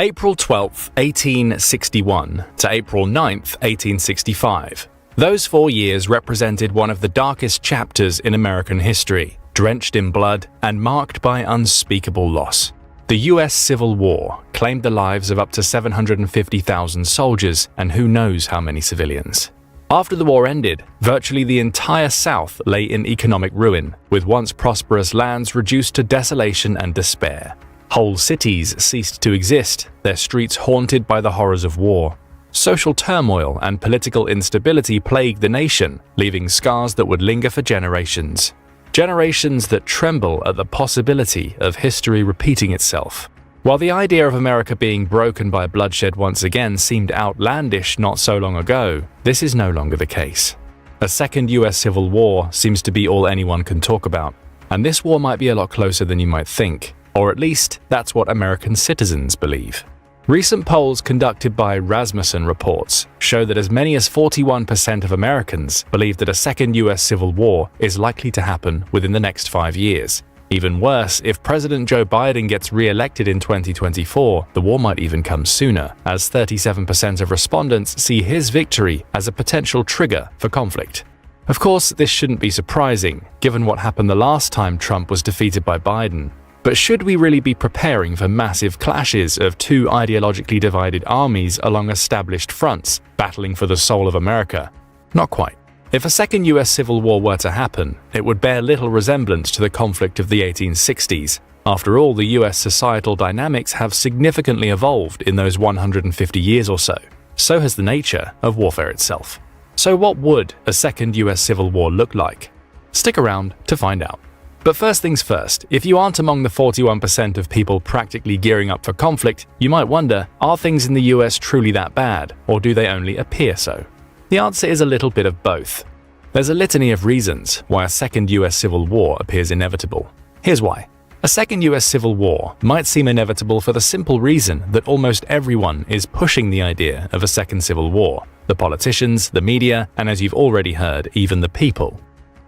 April 12, 1861 to April 9, 1865. Those 4 years represented one of the darkest chapters in American history, drenched in blood and marked by unspeakable loss. The US Civil War claimed the lives of up to 750,000 soldiers and who knows how many civilians. After the war ended, virtually the entire South lay in economic ruin, with once prosperous lands reduced to desolation and despair. Whole cities ceased to exist, their streets haunted by the horrors of war. Social turmoil and political instability plagued the nation, leaving scars that would linger for generations. Generations that tremble at the possibility of history repeating itself. While the idea of America being broken by bloodshed once again seemed outlandish not so long ago, this is no longer the case. A second US Civil War seems to be all anyone can talk about, and this war might be a lot closer than you might think, or at least that's what American citizens believe. Recent polls conducted by Rasmussen reports show that as many as 41% of Americans believe that a second US Civil War is likely to happen within the next 5 years. Even worse, if President Joe Biden gets re-elected in 2024, the war might even come sooner, as 37% of respondents see his victory as a potential trigger for conflict. Of course, this shouldn't be surprising, given what happened the last time Trump was defeated by Biden. But should we really be preparing for massive clashes of two ideologically divided armies along established fronts, battling for the soul of America? Not quite. If a second US Civil War were to happen, it would bear little resemblance to the conflict of the 1860s. After all, the US societal dynamics have significantly evolved in those 150 years or so. So has the nature of warfare itself. So what would a second US Civil War look like? Stick around to find out. But first things first, if you aren't among the 41% of people practically gearing up for conflict, you might wonder, are things in the US truly that bad, or do they only appear so? The answer is a little bit of both. There's a litany of reasons why a second US Civil War appears inevitable. Here's why. A second US Civil War might seem inevitable for the simple reason that almost everyone is pushing the idea of a second Civil War. The politicians, the media, and as you've already heard, even the people.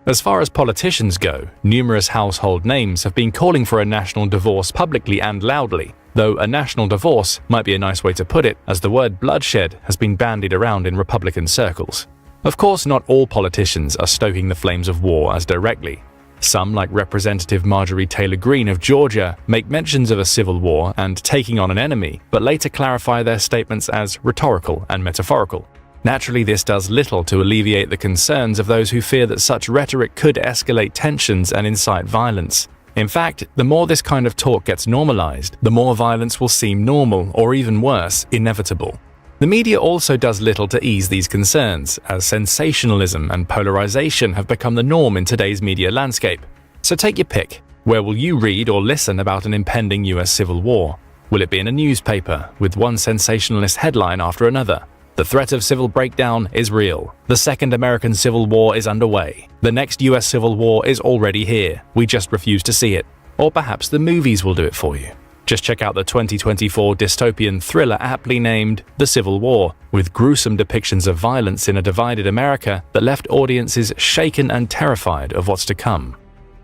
As far as politicians go, numerous household names have been calling for a national divorce publicly and loudly, though a national divorce might be a nice way to put it, as the word bloodshed has been bandied around in Republican circles. Of course, not all politicians are stoking the flames of war as directly. Some, like Representative Marjorie Taylor Greene of Georgia, make mentions of a civil war and taking on an enemy, but later clarify their statements as rhetorical and metaphorical. Naturally, this does little to alleviate the concerns of those who fear that such rhetoric could escalate tensions and incite violence. In fact, the more this kind of talk gets normalized, the more violence will seem normal, or even worse, inevitable. The media also does little to ease these concerns, as sensationalism and polarization have become the norm in today's media landscape. So take your pick. Where will you read or listen about an impending US Civil War? Will it be in a newspaper, with one sensationalist headline after another? The threat of civil breakdown is real. The Second American Civil War is underway. The next US Civil War is already here. We just refuse to see it. Or perhaps the movies will do it for you. Just check out the 2024 dystopian thriller aptly named The Civil War, with gruesome depictions of violence in a divided America that left audiences shaken and terrified of what's to come.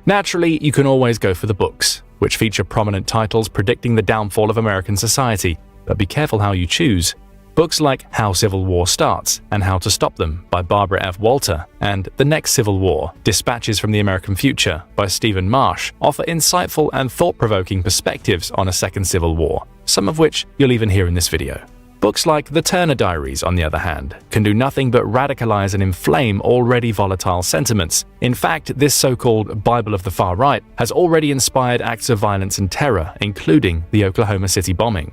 Naturally, you can always go for the books, which feature prominent titles predicting the downfall of American society, but be careful how you choose. Books like How Civil War Starts and How to Stop Them by Barbara F. Walter and The Next Civil War, Dispatches from the American Future by Stephen Marsh offer insightful and thought-provoking perspectives on a second civil war, some of which you'll even hear in this video. Books like The Turner Diaries, on the other hand, can do nothing but radicalize and inflame already volatile sentiments. In fact, this so-called Bible of the far right has already inspired acts of violence and terror, including the Oklahoma City bombing.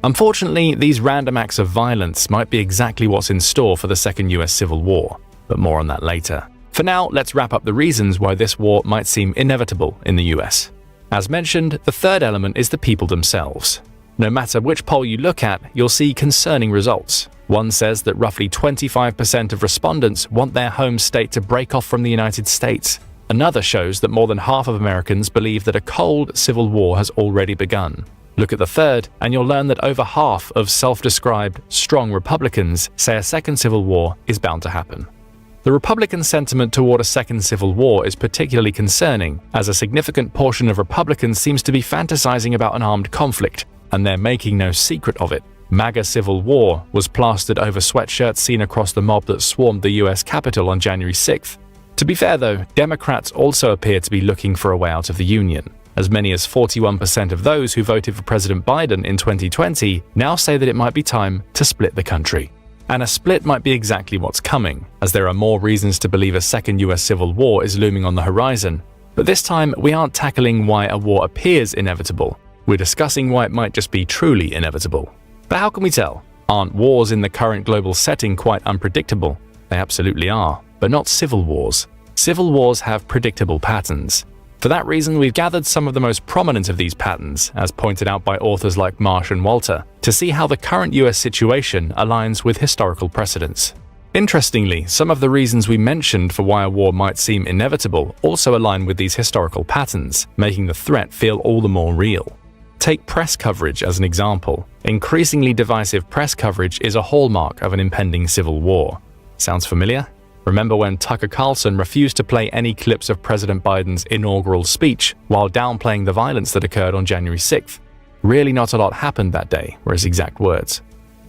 Unfortunately, these random acts of violence might be exactly what's in store for the second US Civil War, but more on that later. For now, let's wrap up the reasons why this war might seem inevitable in the US. As mentioned, the third element is the people themselves. No matter which poll you look at, you'll see concerning results. One says that roughly 25% of respondents want their home state to break off from the United States. Another shows that more than half of Americans believe that a cold civil war has already begun. Look at the third, and you'll learn that over half of self-described strong Republicans say a second civil war is bound to happen. The Republican sentiment toward a second civil war is particularly concerning, as a significant portion of Republicans seems to be fantasizing about an armed conflict. and they're making no secret of it. MAGA Civil War was plastered over sweatshirts seen across the mob that swarmed the US Capitol on January 6th. To be fair though, Democrats also appear to be looking for a way out of the Union. As many as 41% of those who voted for President Biden in 2020 now say that it might be time to split the country. And a split might be exactly what's coming, as there are more reasons to believe a second US Civil War is looming on the horizon. But this time, we aren't tackling why a war appears inevitable. We're discussing why it might just be truly inevitable. But how can we tell? Aren't wars in the current global setting quite unpredictable? They absolutely are, but not civil wars. Civil wars have predictable patterns. For that reason, we've gathered some of the most prominent of these patterns, as pointed out by authors like Marsh and Walter, to see how the current US situation aligns with historical precedents. Interestingly, some of the reasons we mentioned for why a war might seem inevitable also align with these historical patterns, making the threat feel all the more real. Take press coverage as an example. Increasingly divisive press coverage is a hallmark of an impending civil war. Sounds familiar? Remember when Tucker Carlson refused to play any clips of President Biden's inaugural speech while downplaying the violence that occurred on January 6th? Really not a lot happened that day, were his exact words.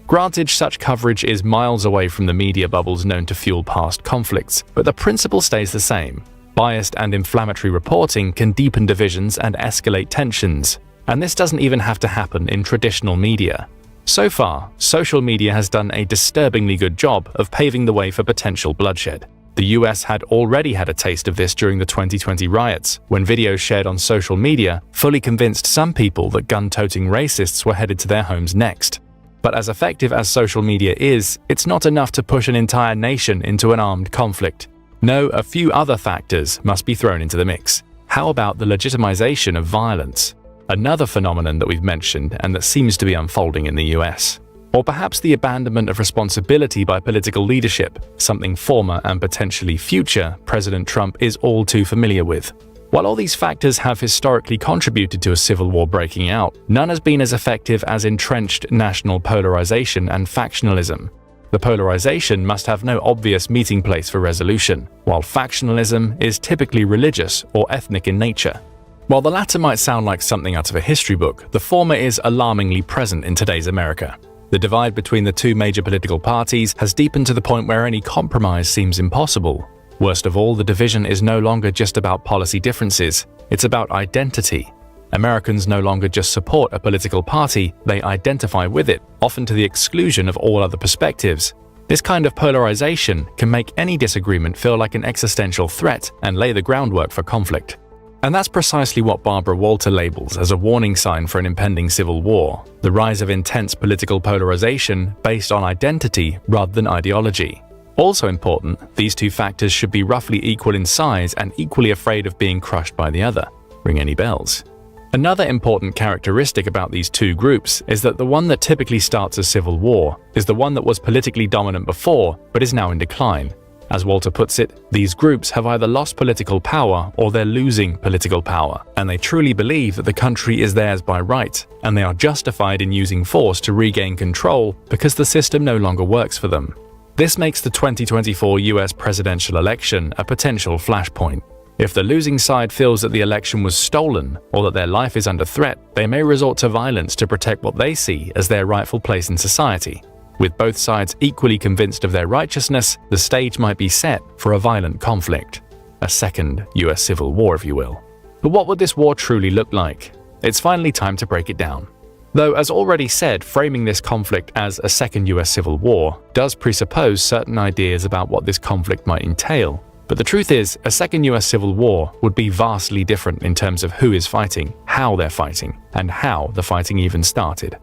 Granted, such coverage is miles away from the media bubbles known to fuel past conflicts, but the principle stays the same. Biased and inflammatory reporting can deepen divisions and escalate tensions. And this doesn't even have to happen in traditional media. So far, social media has done a disturbingly good job of paving the way for potential bloodshed. The US had already had a taste of this during the 2020 riots, when videos shared on social media fully convinced some people that gun-toting racists were headed to their homes next. But as effective as social media is, it's not enough to push an entire nation into an armed conflict. No, a few other factors must be thrown into the mix. How about the legitimization of violence? Another phenomenon that we've mentioned and that seems to be unfolding in the US. Or perhaps the abandonment of responsibility by political leadership, something former and potentially future President Trump is all too familiar with. While all these factors have historically contributed to a civil war breaking out, none has been as effective as entrenched national polarization and factionalism. The polarization must have no obvious meeting place for resolution, while factionalism is typically religious or ethnic in nature. While the latter might sound like something out of a history book, the former is alarmingly present in today's America. The divide between the two major political parties has deepened to the point where any compromise seems impossible. Worst of all, the division is no longer just about policy differences, it's about identity. Americans no longer just support a political party, they identify with it, often to the exclusion of all other perspectives. This kind of polarization can make any disagreement feel like an existential threat and lay the groundwork for conflict. And that's precisely what Barbara Walter labels as a warning sign for an impending civil war, the rise of intense political polarization based on identity rather than ideology. Also important, these two factors should be roughly equal in size and equally afraid of being crushed by the other. Ring any bells? Another important characteristic about these two groups is that the one that typically starts a civil war is the one that was politically dominant before but is now in decline. As Walter puts it, these groups have either lost political power or they're losing political power, and they truly believe that the country is theirs by right, and they are justified in using force to regain control because the system no longer works for them. This makes the 2024 US presidential election a potential flashpoint. If the losing side feels that the election was stolen or that their life is under threat, they may resort to violence to protect what they see as their rightful place in society. With both sides equally convinced of their righteousness, the stage might be set for a violent conflict. A second US Civil War, if you will. But what would this war truly look like? It's finally time to break it down. Though, as already said, framing this conflict as a second US Civil War does presuppose certain ideas about what this conflict might entail. But the truth is, a second US Civil War would be vastly different in terms of who is fighting, how they're fighting, and how the fighting even started.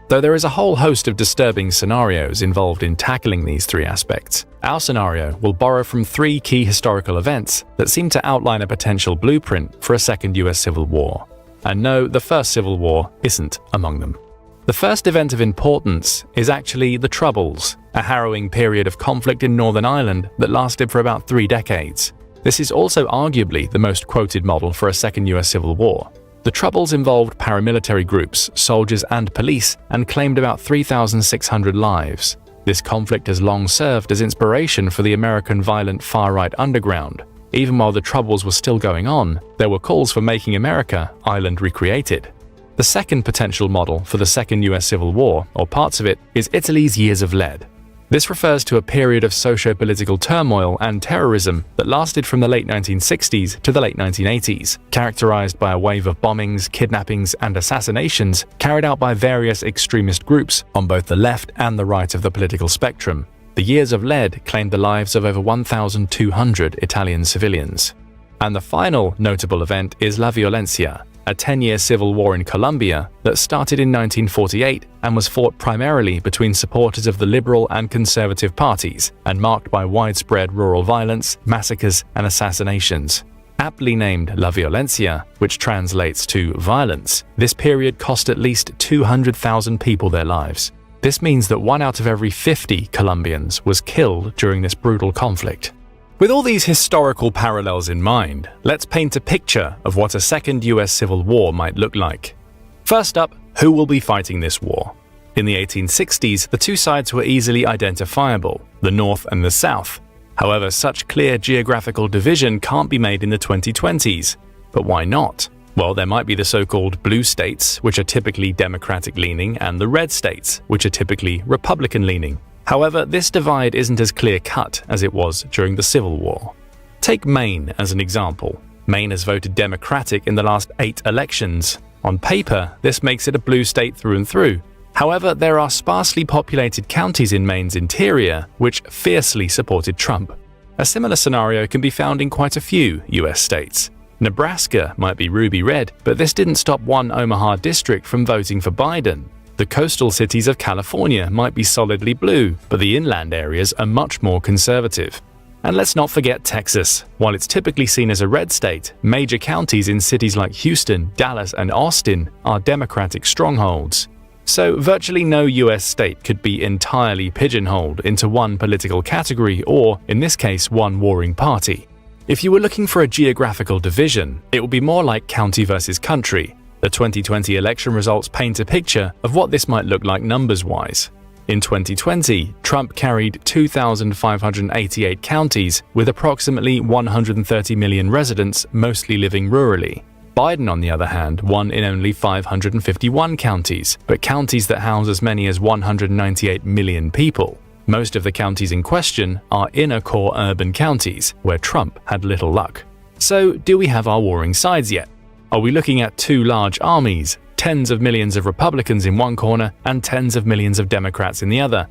Though there is a whole host of disturbing scenarios involved in tackling these three aspects, our scenario will borrow from three key historical events that seem to outline a potential blueprint for a second US Civil War. And no, the first Civil War isn't among them. The first event of importance is actually the Troubles, a harrowing period of conflict in Northern Ireland that lasted for about 3 decades. This is also arguably the most quoted model for a second US Civil War. The Troubles involved paramilitary groups, soldiers and police, and claimed about 3,600 lives. This conflict has long served as inspiration for the American violent far-right underground. Even while the Troubles were still going on, there were calls for making America island recreated. The second potential model for the Second US Civil War, or parts of it, is Italy's Years of Lead. This refers to a period of socio-political turmoil and terrorism that lasted from the late 1960s to the late 1980s, characterized by a wave of bombings, kidnappings, and assassinations carried out by various extremist groups on both the left and the right of the political spectrum. The Years of Lead claimed the lives of over 1,200 Italian civilians. And the final notable event is La Violencia, a 10-year civil war in Colombia that started in 1948 and was fought primarily between supporters of the liberal and conservative parties and marked by widespread rural violence, massacres, and assassinations. Aptly named La Violencia, which translates to violence, this period cost at least 200,000 people their lives. This means that 1 out of every 50 Colombians was killed during this brutal conflict. With all these historical parallels in mind, let's paint a picture of what a second US Civil War might look like. First up, who will be fighting this war? In the 1860s, the two sides were easily identifiable, the North and the South. However, such clear geographical division can't be made in the 2020s. But why not? Well, there might be the so-called blue states, which are typically Democratic-leaning, and the red states, which are typically Republican-leaning. However, this divide isn't as clear-cut as it was during the Civil War. Take Maine as an example. Maine has voted Democratic in the last 8 elections. On paper, this makes it a blue state through and through. However, there are sparsely populated counties in Maine's interior which fiercely supported Trump. A similar scenario can be found in quite a few US states. Nebraska might be ruby red, but this didn't stop one Omaha district from voting for Biden. The coastal cities of California might be solidly blue, but the inland areas are much more conservative. And let's not forget Texas. While it's typically seen as a red state, major counties in cities like Houston, Dallas, and Austin are Democratic strongholds. So virtually no US state could be entirely pigeonholed into one political category or, in this case, one warring party. If you were looking for a geographical division, it would be more like county versus country. The 2020 election results paint a picture of what this might look like numbers-wise. In 2020, Trump carried 2,588 counties with approximately 130 million residents, mostly living rurally. Biden, on the other hand, won in only 551 counties, but counties that house as many as 198 million people. Most of the counties in question are inner-core urban counties, where Trump had little luck. So, do we have our warring sides yet? Are we looking at two large armies, tens of millions of Republicans in one corner and tens of millions of Democrats in the other?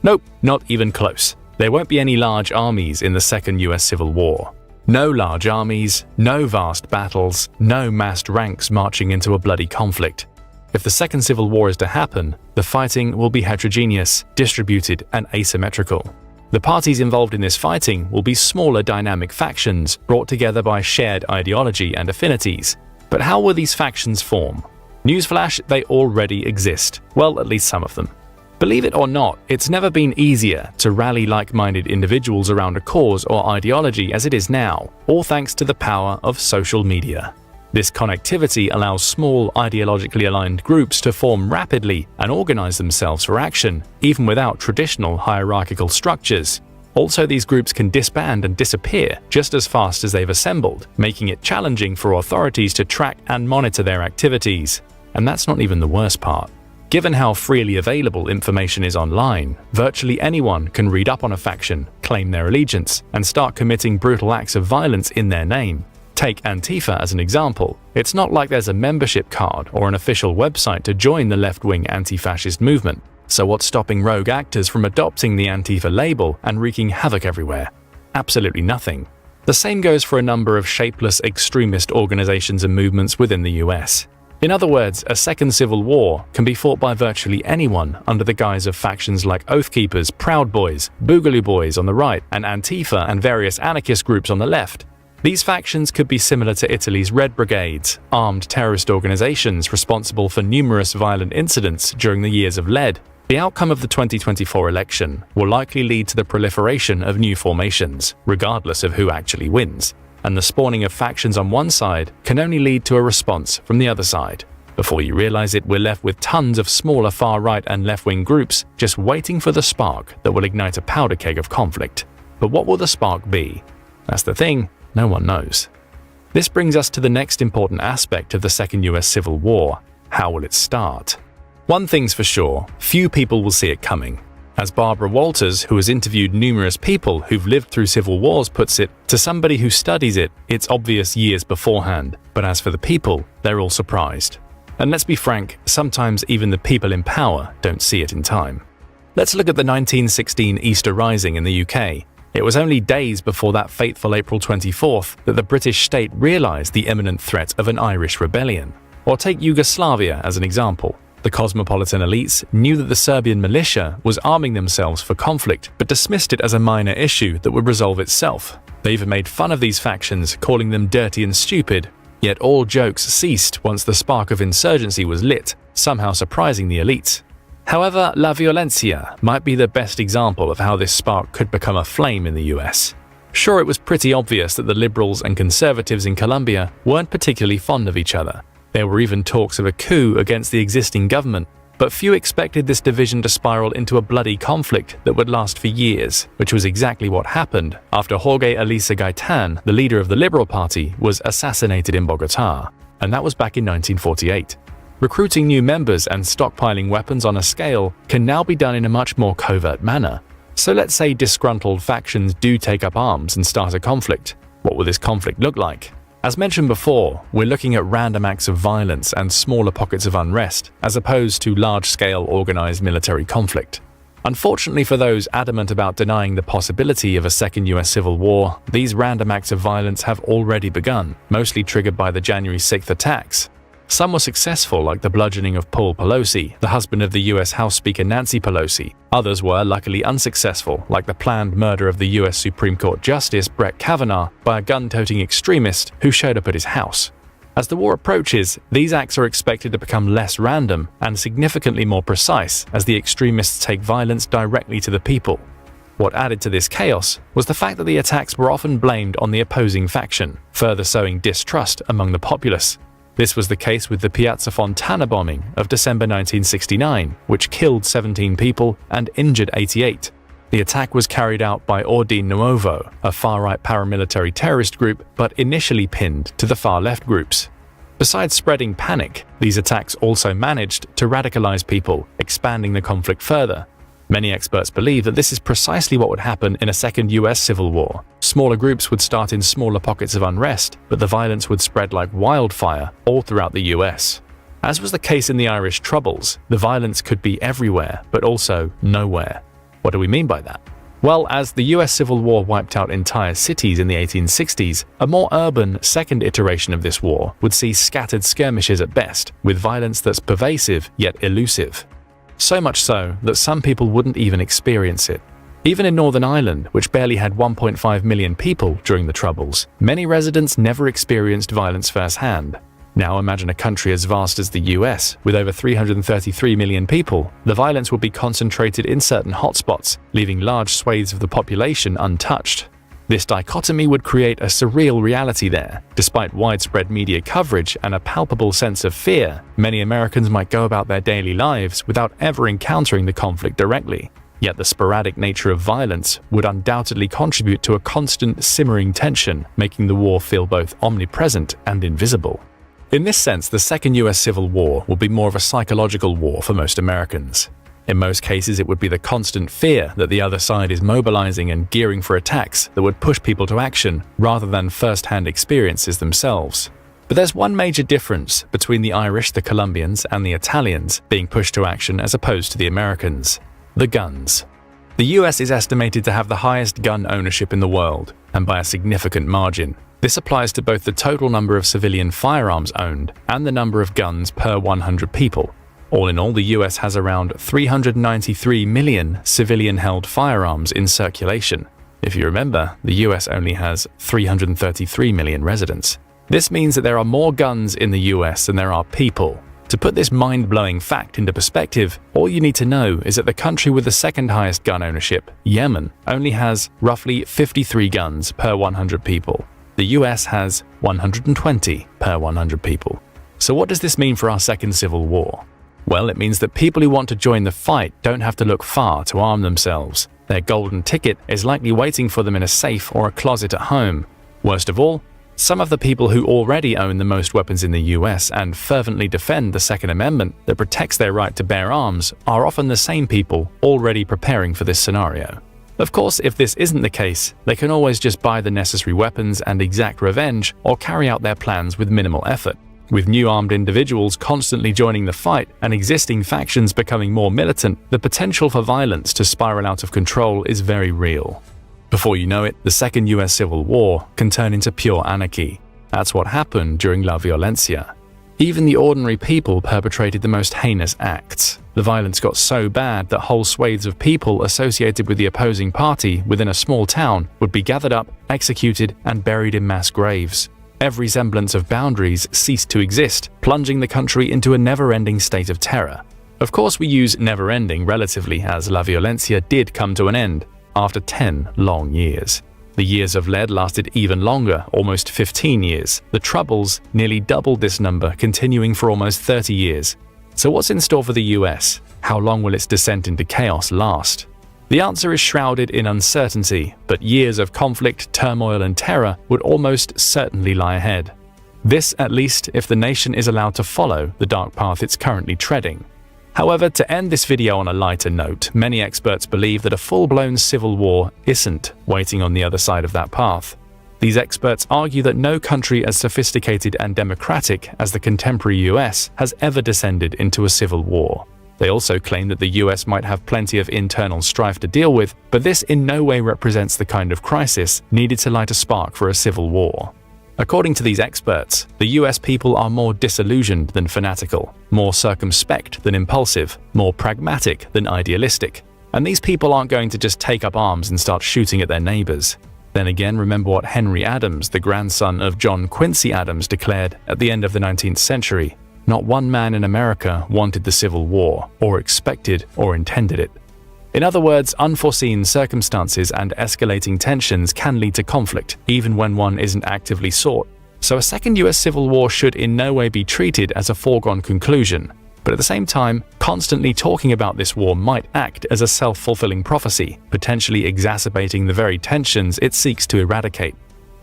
Nope, not even close. There won't be any large armies in the Second US Civil War. No large armies, no vast battles, no massed ranks marching into a bloody conflict. If the Second Civil War is to happen, the fighting will be heterogeneous, distributed, and asymmetrical. The parties involved in this fighting will be smaller dynamic factions brought together by shared ideology and affinities. But how will these factions form? Newsflash, they already exist. Well, at least some of them. Believe it or not, it's never been easier to rally like-minded individuals around a cause or ideology as it is now, all thanks to the power of social media. This connectivity allows small, ideologically aligned groups to form rapidly and organize themselves for action, even without traditional hierarchical structures. Also, these groups can disband and disappear just as fast as they've assembled, making it challenging for authorities to track and monitor their activities. And that's not even the worst part. Given how freely available information is online, virtually anyone can read up on a faction, claim their allegiance, and start committing brutal acts of violence in their name. Take Antifa as an example. It's not like there's a membership card or an official website to join the left-wing anti-fascist movement. So what's stopping rogue actors from adopting the Antifa label and wreaking havoc everywhere? Absolutely nothing. The same goes for a number of shapeless extremist organizations and movements within the US. In other words, a second civil war can be fought by virtually anyone under the guise of factions like Oath Keepers, Proud Boys, Boogaloo Boys on the right, and Antifa and various anarchist groups on the left. These factions could be similar to Italy's Red Brigades, armed terrorist organizations responsible for numerous violent incidents during the Years of Lead. The outcome of the 2024 election will likely lead to the proliferation of new formations, regardless of who actually wins. And the spawning of factions on one side can only lead to a response from the other side. Before you realize it, we're left with tons of smaller far-right and left-wing groups just waiting for the spark that will ignite a powder keg of conflict. But what will the spark be? That's the thing, no one knows. This brings us to the next important aspect of the Second US Civil War: How will it start? One thing's for sure, few people will see it coming. As Barbara Walters, who has interviewed numerous people who've lived through civil wars, puts it, to somebody who studies it, it's obvious years beforehand. But as for the people, they're all surprised. And let's be frank, sometimes even the people in power don't see it in time. Let's look at the 1916 Easter Rising in the UK. It was only days before that fateful April 24th that the British state realised the imminent threat of an Irish rebellion. Or take Yugoslavia as an example. The cosmopolitan elites knew that the Serbian militia was arming themselves for conflict, but dismissed it as a minor issue that would resolve itself. They even made fun of these factions, calling them dirty and stupid. Yet all jokes ceased once the spark of insurgency was lit, somehow surprising the elites. However, La Violencia might be the best example of how this spark could become a flame in the US. Sure, it was pretty obvious that the liberals and conservatives in Colombia weren't particularly fond of each other. There were even talks of a coup against the existing government, but few expected this division to spiral into a bloody conflict that would last for years, which was exactly what happened after Jorge Elisa Gaitan, the leader of the Liberal Party, was assassinated in Bogotá, and that was back in 1948. Recruiting new members and stockpiling weapons on a scale can now be done in a much more covert manner. So let's say disgruntled factions do take up arms and start a conflict. What will this conflict look like? As mentioned before, we're looking at random acts of violence and smaller pockets of unrest, as opposed to large-scale organized military conflict. Unfortunately for those adamant about denying the possibility of a second US civil war, these random acts of violence have already begun, mostly triggered by the January 6th attacks. Some were successful, like the bludgeoning of Paul Pelosi, the husband of the US House Speaker Nancy Pelosi. Others were luckily unsuccessful, like the planned murder of the US Supreme Court Justice Brett Kavanaugh by a gun-toting extremist who showed up at his house. As the war approaches, these acts are expected to become less random and significantly more precise as the extremists take violence directly to the people. What added to this chaos was the fact that the attacks were often blamed on the opposing faction, further sowing distrust among the populace. This was the case with the Piazza Fontana bombing of December 1969, which killed 17 people and injured 88. The attack was carried out by Ordine Nuovo, a far-right paramilitary terrorist group, but initially pinned to the far-left groups. Besides spreading panic, these attacks also managed to radicalize people, expanding the conflict further. Many experts believe that this is precisely what would happen in a second US civil war. Smaller groups would start in smaller pockets of unrest, but the violence would spread like wildfire all throughout the US. As was the case in the Irish Troubles, the violence could be everywhere, but also nowhere. What do we mean by that? Well, as the US Civil War wiped out entire cities in the 1860s, a more urban second iteration of this war would see scattered skirmishes at best, with violence that's pervasive yet elusive. So much so that some people wouldn't even experience it. Even in Northern Ireland, which barely had 1.5 million people during the Troubles, many residents never experienced violence firsthand. Now imagine a country as vast as the US, with over 333 million people. The violence would be concentrated in certain hotspots, leaving large swathes of the population untouched. This dichotomy would create a surreal reality there. Despite widespread media coverage and a palpable sense of fear, many Americans might go about their daily lives without ever encountering the conflict directly. Yet the sporadic nature of violence would undoubtedly contribute to a constant simmering tension, making the war feel both omnipresent and invisible. In this sense, the Second US Civil War will be more of a psychological war for most Americans. In most cases, it would be the constant fear that the other side is mobilizing and gearing for attacks that would push people to action rather than first-hand experiences themselves. But there's one major difference between the Irish, the Colombians, and the Italians being pushed to action as opposed to the Americans: the guns. The US is estimated to have the highest gun ownership in the world, and by a significant margin. This applies to both the total number of civilian firearms owned and the number of guns per 100 people. All in all, the US has around 393 million civilian-held firearms in circulation. If you remember, the US only has 333 million residents. This means that there are more guns in the US than there are people. To put this mind-blowing fact into perspective, all you need to know is that the country with the second highest gun ownership, Yemen, only has roughly 53 guns per 100 people. The US has 120 per 100 people. So what does this mean for our second civil war? Well, it means that people who want to join the fight don't have to look far to arm themselves. Their golden ticket is likely waiting for them in a safe or a closet at home. Worst of all, Some of the people who already own the most weapons in the US and fervently defend the Second Amendment that protects their right to bear arms are often the same people already preparing for this scenario. Of course, if this isn't the case, they can always just buy the necessary weapons and exact revenge or carry out their plans with minimal effort. With new armed individuals constantly joining the fight and existing factions becoming more militant, the potential for violence to spiral out of control is very real. Before you know it, the Second US Civil War can turn into pure anarchy. That's what happened during La Violencia. Even the ordinary people perpetrated the most heinous acts. The violence got so bad that whole swathes of people associated with the opposing party within a small town would be gathered up, executed, and buried in mass graves. Every semblance of boundaries ceased to exist, plunging the country into a never-ending state of terror. Of course, we use never-ending relatively, as La Violencia did come to an end after 10 long years. The years of lead lasted even longer, almost 15 years. The Troubles nearly doubled this number, continuing for almost 30 years. So what's in store for the US? How long will its descent into chaos last? The answer is shrouded in uncertainty, but years of conflict, turmoil, and terror would almost certainly lie ahead. This, at least, if the nation is allowed to follow the dark path it's currently treading. However, to end this video on a lighter note, many experts believe that a full-blown civil war isn't waiting on the other side of that path. These experts argue that no country as sophisticated and democratic as the contemporary US has ever descended into a civil war. They also claim that the US might have plenty of internal strife to deal with, but this in no way represents the kind of crisis needed to light a spark for a civil war. According to these experts, the US people are more disillusioned than fanatical, more circumspect than impulsive, more pragmatic than idealistic. And these people aren't going to just take up arms and start shooting at their neighbors. Then again, remember what Henry Adams, the grandson of John Quincy Adams, declared at the end of the 19th century. Not one man in America wanted the Civil War, or expected or intended it. In other words, unforeseen circumstances and escalating tensions can lead to conflict, even when one isn't actively sought. So a second US Civil War should in no way be treated as a foregone conclusion. But at the same time, constantly talking about this war might act as a self-fulfilling prophecy, potentially exacerbating the very tensions it seeks to eradicate.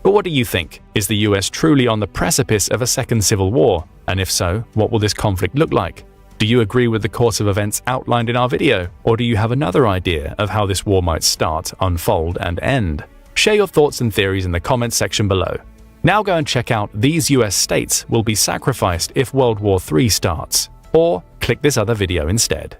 But what do you think? Is the US truly on the precipice of a second civil war? And if so, what will this conflict look like? Do you agree with the course of events outlined in our video? Or do you have another idea of how this war might start, unfold, and end? Share your thoughts and theories in the comments section below. Now go and check out These US States Will Be Sacrificed If World War III Starts. Or click this other video instead.